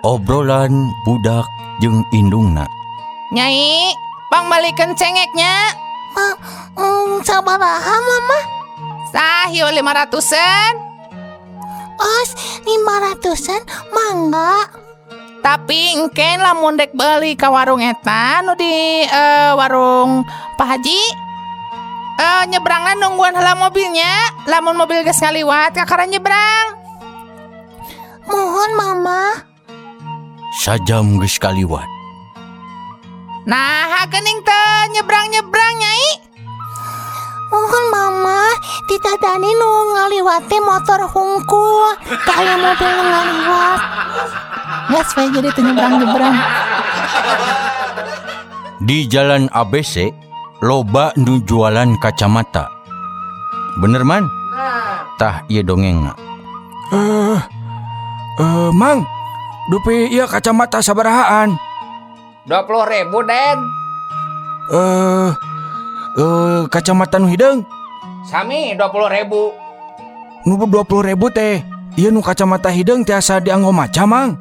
obrolan budak jeung indungna. Nyai, pangbalikan cengeknya. Sabaraha mama? Sahyo 500-an. Os 500-an mangga. Tapi engken lamun dek beli ka warung eta nu di warung Pak Haji. Nyebrangna nungguan heula mobilnya. Lamun mobil geus ngaliwat kakara nyebrang. Mohon mama. Sajam geus kaliwat. Nah, geuning teh nyebrang-nyebrang nyai. Mohon mama, ditadani nu ngaliwati motor hungkul. Kaya mobil nu ngaliwat. Gas we jadi teh nyebrang-nyebrang. Di jalan ABC loba nu jualan kacamata. Bener man? Tah ieu dongengna. Mang, dupi ieu kacamata sabarahaan? 20.000, Den. Kacamata nu hideung? Sami 20.000. Nu 20.000 teh. Ieu nu kacamata hideung tiasa dianggo maca, Mang.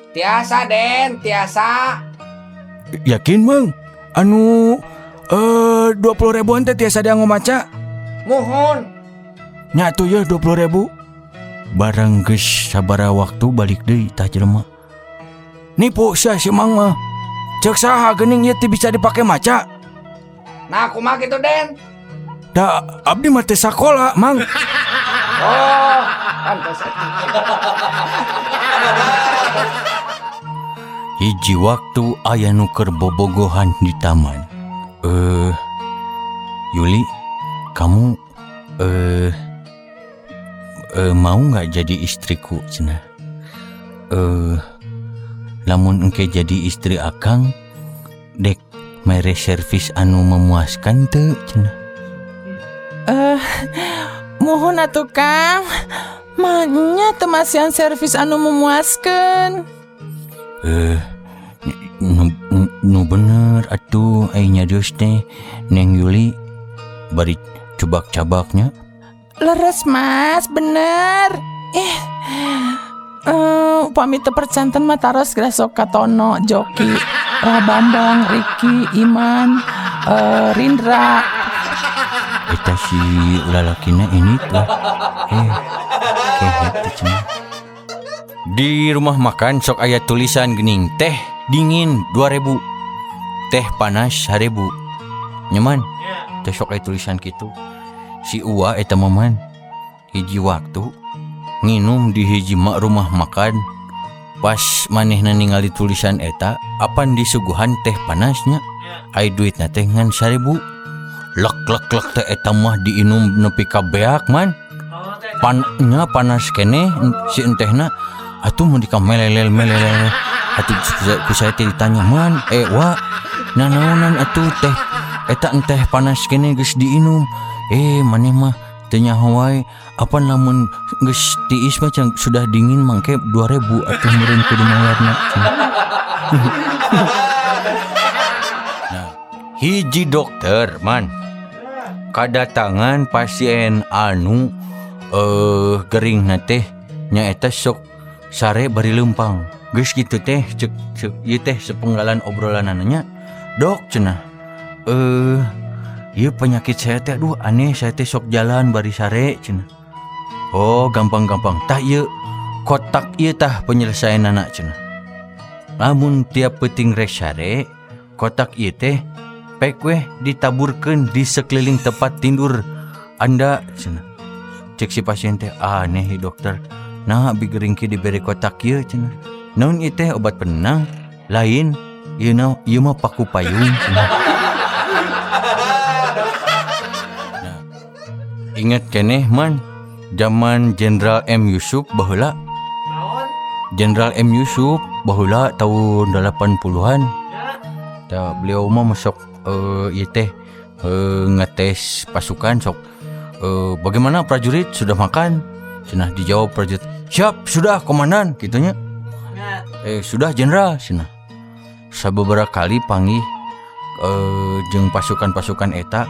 Tiasa, Den, tiasa. Yakin, Mang? Anu 20.000-an teh tiasa dianggo maca? Muhun. Nya atuh ye 20.000. Barang geus sabaraha waktu balik deui tah jelema. Nipu sia si Mang mah. Cek saha geuning ieu teh bisa dipake maca? Nah, kumaha kitu, Den? Da abdi mah teh sakola, Mang. Oh, pantes. Hiji waktu aya nu keur bobogohan di taman. Yuli, kamu mau nggak jadi istriku, cenah? Lamun engke jadi istri akang, dek mere servis anu memuaskan teu, cenah? Mohon atuh Kang. Manya teu masihan servis anu memuaskeun. Nu bener atuh ai nyarios teh Neng Yuli bari cubak-cabaknya. Leres Mas, bener. Upami teu percanten mah taros grasok Katono, Joki, Bambang, Riki, Iman, Rindra. Eta si lalakina ini teh. Kehet teh cenah. Di rumah makan sok aya tulisan geuning teh dingin 2.000, teh panas 1.000. Nyaman? Teh sok aya tulisan kitu. Si Uwa eta maman hiji waktu nginum di hiji rumah makan. Pas manehna ningali tulisan eta, apan disuguhan teh panasnya. Ai duitna teh ngan 1.000. Lek teh eta mah diinum nepi ka beak man. Pannya panas kene si entehna atuh mun dikamelelel atuh ku saya teh ditanya man wa nanaonan atuh teh eta enteh panas kene geus diinum maneh mah teu nyaho wae apan lamun geus tiis mah sudah dingin mangke 2.000 atuh meureun kudu mayarna. Nah, hiji dokter man kadatangan pasien anu gering teh nyaeta sok sare bari lempang. Geus kitu teh cek ieu teh sepenggalan obrolanana. Dok cenah. Ieu penyakit saya teh aduh aneh saya teh sok jalan bari sare cenah. Oh, gampang-gampang. Tah ieu kotak ieu tah penyelesaianana cenah. Lamun tiap peuting rek sare, kotak ieu teh pek weh ditaburkeun di sekeliling tempat tidur Anda cenah. Cek si pasien teh aneh dokter. Nah abi gering ki diberi kotak ieu cenah. Naon ieu teh obat penenang? Lain ieu mah paku payung cenah. Nah, ingat keneh man zaman Jenderal M Yusuf baheula. Jenderal M Yusuf baheula tahun 80-an. Da beliau mah masuk ieu teh ngetes pasukan sok. Bagaimana prajurit sudah makan? Cenah dijawab prajurit, siap sudah komandan gitunya. Sudah jenderal cenah. Sababaraha kali panggih jeung pasukan-pasukan eta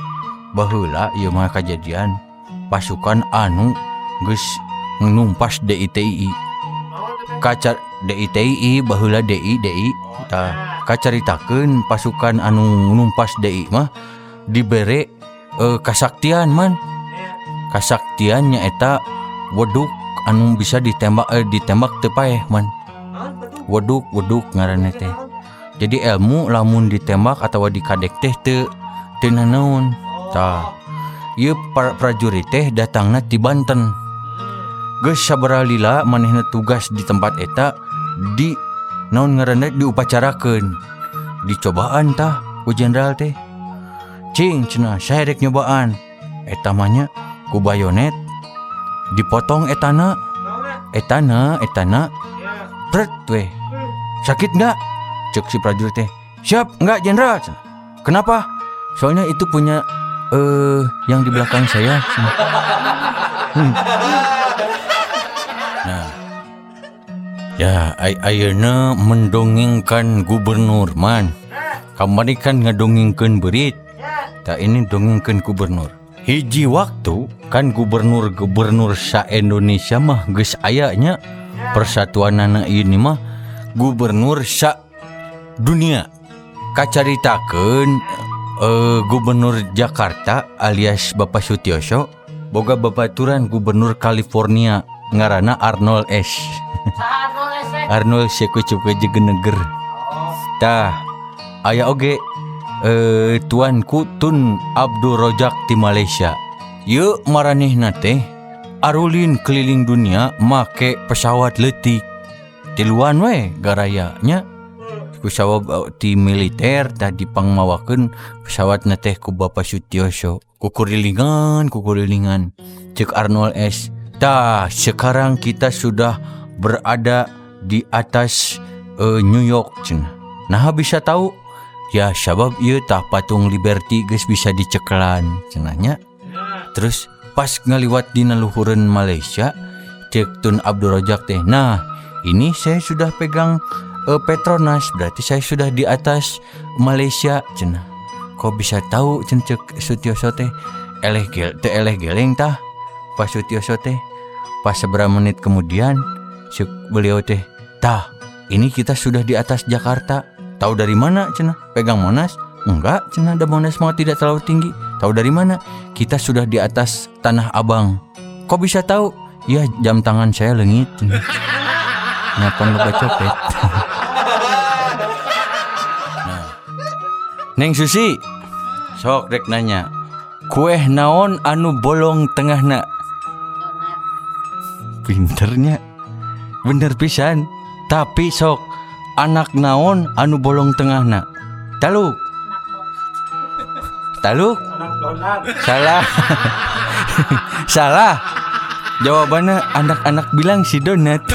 baheula ieu mah kajadian pasukan anu geus numpas DITI. DI baheula DI tah kacaritakeun pasukan anu numpas DI mah dibere kasaktian man. Kasaktiannya eta weduk anu bisa ditembak teu paeh man. Weduk ngaranna teh. Jadi ilmu lamun ditembak atawa dikadek teh teu nanaon. Tah ieu prajurit teh datangna ti Banten. Geus sabaraha lila manehna tugas di tempat eta di naon ngaranna diupacarakeun. Dicobaan tah ku jenderal teh. Cing cenah saya rek nyobaan. Eta mah nya ku bayonet dipotong etana pret weh. Sakit enggak? Cek si prajurit teh. Siap enggak jenderal? Kenapa? Soalnya itu punya yang di belakang saya. Nah, ya ayeuna mendongengkan gubernur man. Kamari kan ngadongengkeun beurit. Tak ini dongengkeun gubernur. Hiji waktu kan gubernur sa-Indonesia mah geus aya nya. Persatuanana ini mah gubernur sa dunia. Kacaritakeun gubernur Jakarta alias Bapak Sutioso boga babaturan gubernur California ngaranna Arnold S. Arnold sekucup jegeneger. Tah aya oge tuanku Tun Abdul Rojak ti Malaysia. Yeu maranehna teh arulin keliling dunia make pesawat leutik. Tiluan we garayanya pesawat ti militer tadi pangmawakeun pesawatna teh ku Bapak Sutioso. Kukurilingan cek Arnold S. Tah sekarang kita sudah berada di atas New York cenah. Nah bisa tahu ya sabab ieu tah patung Liberty geus bisa dicekelan cenahnya. Terus pas ngaliwat dina luhureun Malaysia cek Tun Abdul Rojak teh. Nah, ini saya sudah pegang Petronas, berarti saya sudah di atas Malaysia cenah. Kok bisa tahu cek Sutioso teh? Eleh geleng tah. Pas Sutioso teh pas seberapa menit kemudian beliau teh, "Tah, ini kita sudah di atas Jakarta." Tahu dari mana cenah? Pegang Monas? Enggak cenah, da Monas mah tidak terlalu tinggi. Tahu dari mana? Kita sudah di atas Tanah Abang. Kok bisa tahu? Ya jam tangan saya leungit. Kenapa lupa copet? Nah. Neng Susi, sok rek nanya. Kue naon anu bolong tengahna? Pinternya. Bener pisan. Tapi sok anak naon anu bolong tengahna? Taluk. Salah. Salah. Jawabannya anak-anak bilang si donat.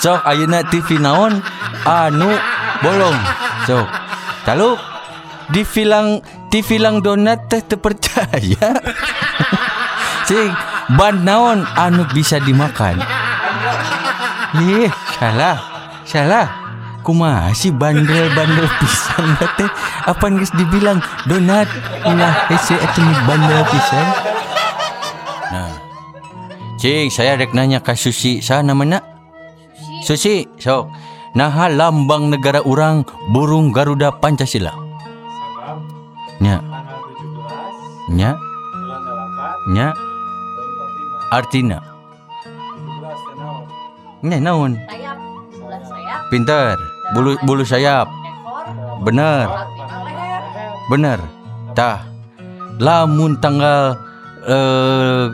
Sok ayeuna TV naon anu bolong? Sok. Taluk. Divilang donat teh teu percaya. Cing, ban naon anu bisa dimakan? Ih, salah. Kumaha sih bandel pisan teh? Apa geus dibilang donat? Ulah hese atuh bandel pisan. Nah. Cing, saya rek nanya ka Susi, saha namana? Susi, sok. Naha lambang negara urang burung Garuda Pancasila? Nya. Artina. Nya naon? Pintar. Bulu sayap. Bener. Tah. Lamun tanggal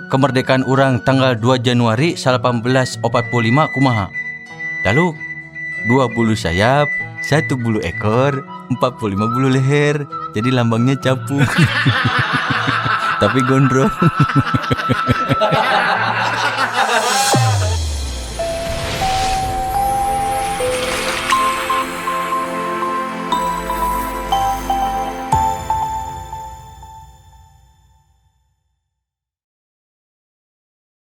kemerdekaan urang tanggal 2 Januari 1845 kumaha? Taluk. 2 bulu sayap, 1 bulu ekor, 45 bulu leher. Jadi lambangnya capung. Tapi gondrong.